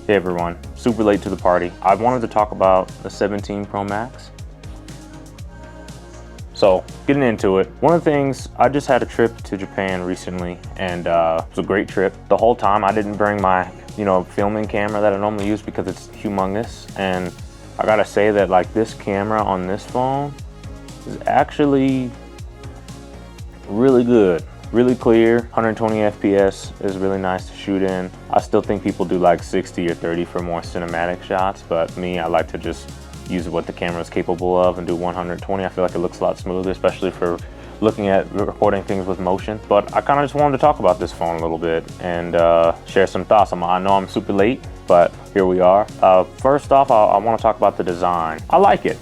Hey everyone, super late to the party. I wanted to talk about the 17 Pro Max. So, getting into it, one of the things, I just had a trip to Japan recently and it was a great trip. The whole time I didn't bring my, filming camera that I normally use because it's humongous. And I gotta say that like this camera on this phone is actually really good. Really clear, 120 FPS is really nice to shoot in. I still think people do like 60 or 30 for more cinematic shots, but me, I like to just use what the camera is capable of and do 120. I feel like it looks a lot smoother, especially for looking at recording things with motion. But I kind of just wanted to talk about this phone a little bit and share some thoughts. I know I'm super late, but here we are. First off, I want to talk about the design. I like it.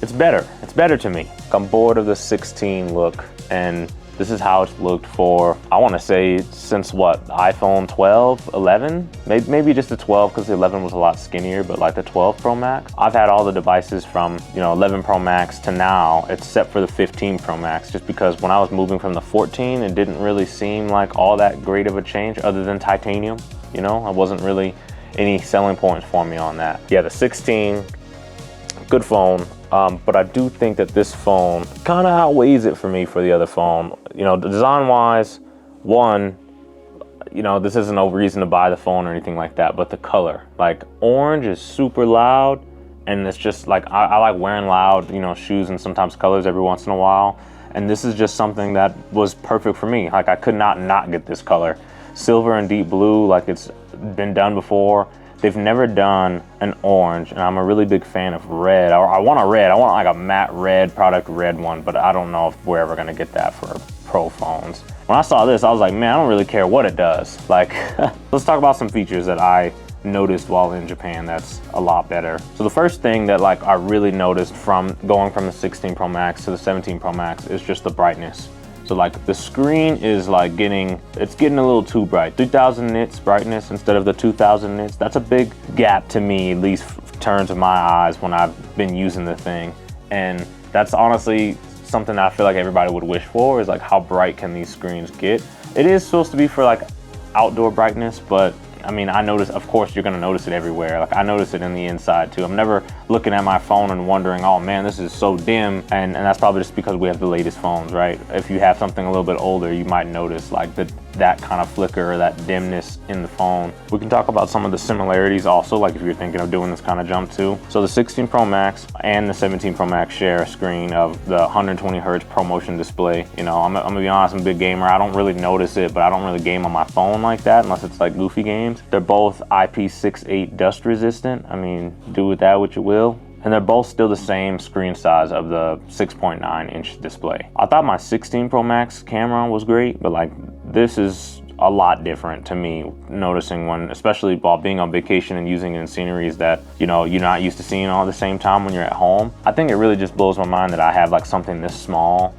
It's better. It's better to me. I'm bored of the 16 look, and this is how it's looked for, I want to say, since what, iPhone 12, 11? Maybe just the 12 because the 11 was a lot skinnier, but like the 12 Pro Max. I've had all the devices from, 11 Pro Max to now, except for the 15 Pro Max, just because when I was moving from the 14, it didn't really seem like all that great of a change other than titanium. It wasn't really any selling points for me on that. Yeah, the 16, good phone. But I do think that this phone kind of outweighs it for me for the other phone. Design-wise, one, this isn't no reason to buy the phone or anything like that, but the color. Like, orange is super loud, and it's just like, I like wearing loud, shoes and sometimes colors every once in a while. And this is just something that was perfect for me. Like, I could not get this color. Silver and deep blue, like it's been done before. They've never done an orange, and I'm a really big fan of red. I want a red. I want like a matte red, product red one, but I don't know if we're ever gonna get that for Pro phones. When I saw this, I was like, man, I don't really care what it does. Like, let's talk about some features that I noticed while in Japan that's a lot better. So the first thing that like I really noticed from going from the 16 Pro Max to the 17 Pro Max is just the brightness. So like the screen is like getting a little too bright. 3000 nits brightness instead of the 2000 nits. That's a big gap to me, at least in terms of my eyes when I've been using the thing. And that's honestly something that I feel like everybody would wish for, is like how bright can these screens get? It is supposed to be for like outdoor brightness, but I mean, I notice, of course, you're gonna notice it everywhere. Like I notice it in the inside too. I'm never looking at my phone and wondering, oh man, this is so dim. And that's probably just because we have the latest phones, right? If you have something a little bit older, you might notice like that kind of flicker or that dimness in the phone. We can talk about some of the similarities also, like if you're thinking of doing this kind of jump too. So the 16 Pro Max and the 17 Pro Max share a screen of the 120 Hertz ProMotion display. I'm gonna be honest, I'm a big gamer. I don't really notice it, but I don't really game on my phone like that unless it's like goofy games. They're both IP68 dust resistant. I mean, do with that what you will. And they're both still the same screen size of the 6.9 inch display. I thought my 16 Pro Max camera was great, but like this is a lot different to me, noticing when, especially while being on vacation and using it in sceneries that, you're not used to seeing all at the same time when you're at home. I think it really just blows my mind that I have like something this small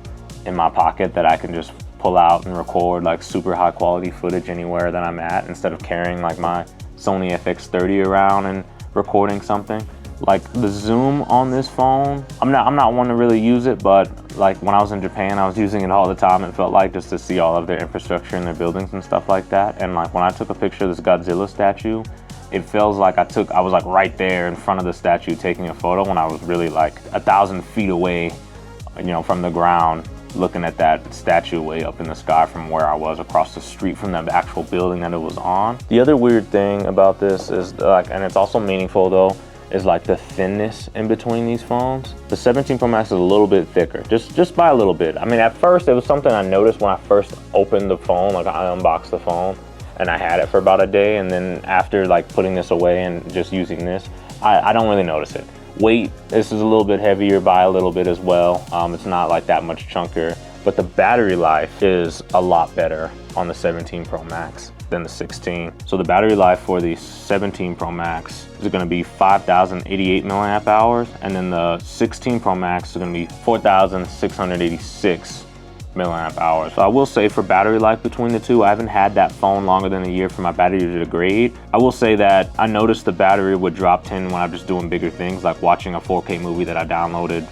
in my pocket that I can just pull out and record like super high quality footage anywhere that I'm at, instead of carrying like my Sony FX30 around and recording something. Like the zoom on this phone, I'm not one to really use it, but like when I was in Japan, I was using it all the time. It felt like, just to see all of their infrastructure and their buildings and stuff like that. And like when I took a picture of this Godzilla statue, it feels like I was like right there in front of the statue taking a photo when I was really like 1,000 feet away, from the ground, looking at that statue way up in the sky from where I was across the street from the actual building that it was on. The other weird thing about this is like, and it's also meaningful though, is like the thinness in between these phones. The 17 Pro Max is a little bit thicker, just by a little bit. I mean, at first it was something I noticed when I first opened the phone, like I unboxed the phone and I had it for about a day, and then after like putting this away and just using this, I don't really notice it. Weight, this is a little bit heavier by a little bit as well. It's not like that much chunkier, but the battery life is a lot better on the 17 Pro Max than the 16. So the battery life for the 17 Pro Max is gonna be 5,088 milliamp hours, and then the 16 Pro Max is gonna be 4,686 milliamp hours. So I will say, for battery life between the two, I haven't had that phone longer than a year for my battery to degrade. I will say that I noticed the battery would drop 10 when I'm just doing bigger things, like watching a 4K movie that I downloaded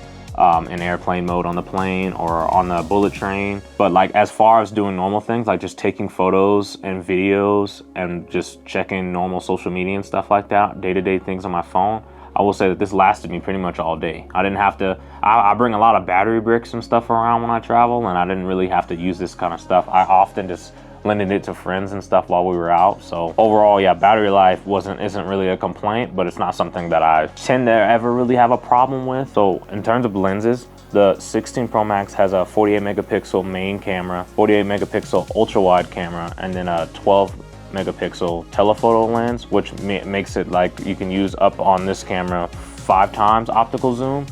in airplane mode on the plane or on the bullet train. But like as far as doing normal things, like just taking photos and videos and just checking normal social media and stuff like that, day-to-day things on my phone, I will say that this lasted me pretty much all day. I didn't have to, I bring a lot of battery bricks and stuff around when I travel, and I didn't really have to use this kind of stuff. I often just lended it to friends and stuff while we were out. So overall, yeah, battery life isn't really a complaint, but it's not something that I tend to ever really have a problem with. So in terms of lenses, the 16 Pro Max has a 48 megapixel main camera, 48 megapixel ultra wide camera, and then a 12 megapixel telephoto lens, which makes it like you can use up on this camera 5 times optical zoom.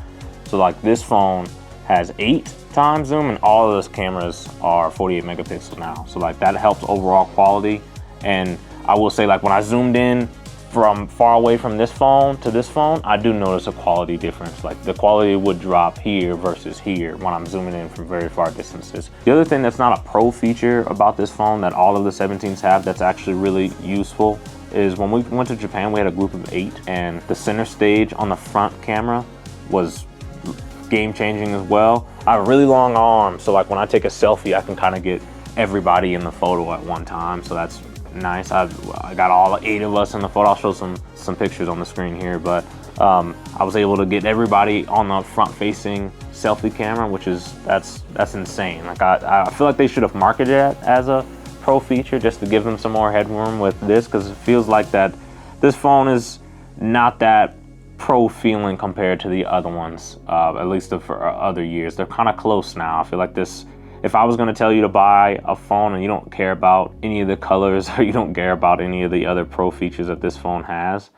So like this phone has 8 times zoom, and all of those cameras are 48 megapixels now. So like that helps overall quality. And I will say, like when I zoomed in from far away from this phone to this phone, I do notice a quality difference. Like the quality would drop here versus here when I'm zooming in from very far distances. The other thing that's not a pro feature about this phone that all of the 17s have that's actually really useful is when we went to Japan, we had a group of 8, and the center stage on the front camera was game-changing as well. I have really long arms, so like when I take a selfie, I can kind of get everybody in the photo at one time, so that's nice. I got all 8 of us in the photo. I'll show some pictures on the screen here, but I was able to get everybody on the front-facing selfie camera, which is that's insane. Like I feel like they should have marketed it as a pro feature just to give them some more headroom with this, because it feels like that this phone is not that pro feeling compared to the other ones, at least for other years. They're kind of close now. I feel like this, if I was going to tell you to buy a phone and you don't care about any of the colors or you don't care about any of the other pro features that this phone has,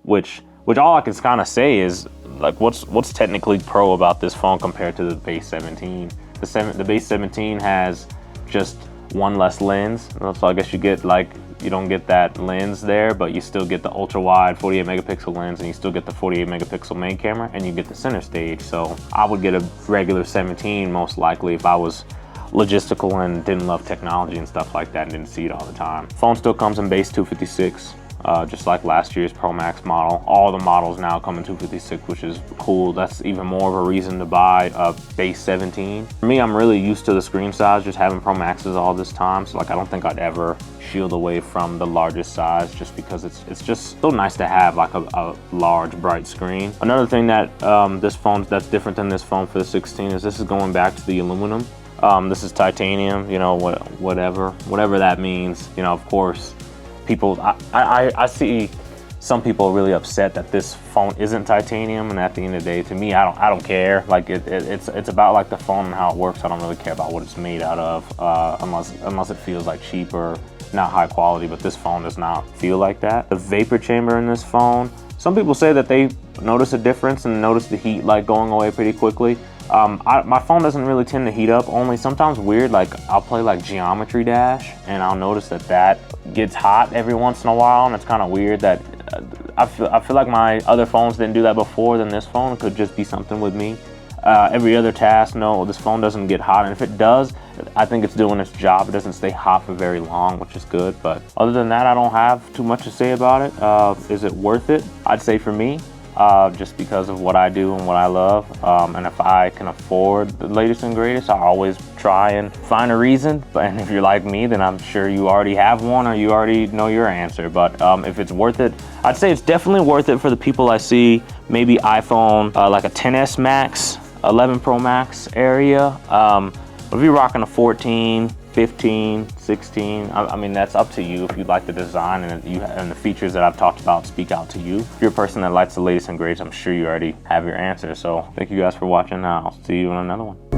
which all I can kind of say is like what's technically pro about this phone compared to the base 17. The base 17 has just one less lens, so I guess you get like, you don't get that lens there, but you still get the ultra wide 48 megapixel lens, and you still get the 48 megapixel main camera, and you get the center stage. So I would get a regular 17 most likely if I was logistical and didn't love technology and stuff like that and didn't see it all the time. Phone still comes in base 256. Just like last year's Pro Max model. All the models now come in 256, which is cool. That's even more of a reason to buy a base 17. For me, I'm really used to the screen size, just having Pro Maxes all this time. So like, I don't think I'd ever shield away from the largest size, just because it's just so nice to have like a large, bright screen. Another thing that that's different than this phone for the 16 is this is going back to the aluminum. This is titanium, you know, whatever that means. You know, of course, people, I see some people are really upset that this phone isn't titanium, and at the end of the day, to me, I don't care. Like it's about like the phone and how it works. I don't really care about what it's made out of, unless it feels like cheap or not high quality. But this phone does not feel like that. The vapor chamber in this phone, some people say that they notice a difference and notice the heat like going away pretty quickly. My phone doesn't really tend to heat up, only sometimes weird, like I'll play like Geometry Dash and I'll notice that gets hot every once in a while, and it's kind of weird that I feel like my other phones didn't do that before. Then this phone could just be something with me. Every other task, no, this phone doesn't get hot, and if it does, I think it's doing its job. It doesn't stay hot for very long, which is good. But other than that, I don't have too much to say about it. Is it worth it? I'd say for me, just because of what I do and what I love. And if I can afford the latest and greatest, I always try and find a reason. And if you're like me, then I'm sure you already have one or you already know your answer. But if it's worth it, I'd say it's definitely worth it for the people I see, maybe iPhone, like a XS Max, 11 Pro Max area. But if you're rocking a 14, 15, 16, I mean, that's up to you. If you like the design and the features that I've talked about speak out to you. If you're a person that likes the latest and greatest, I'm sure you already have your answer. So thank you guys for watching. I'll see you in another one.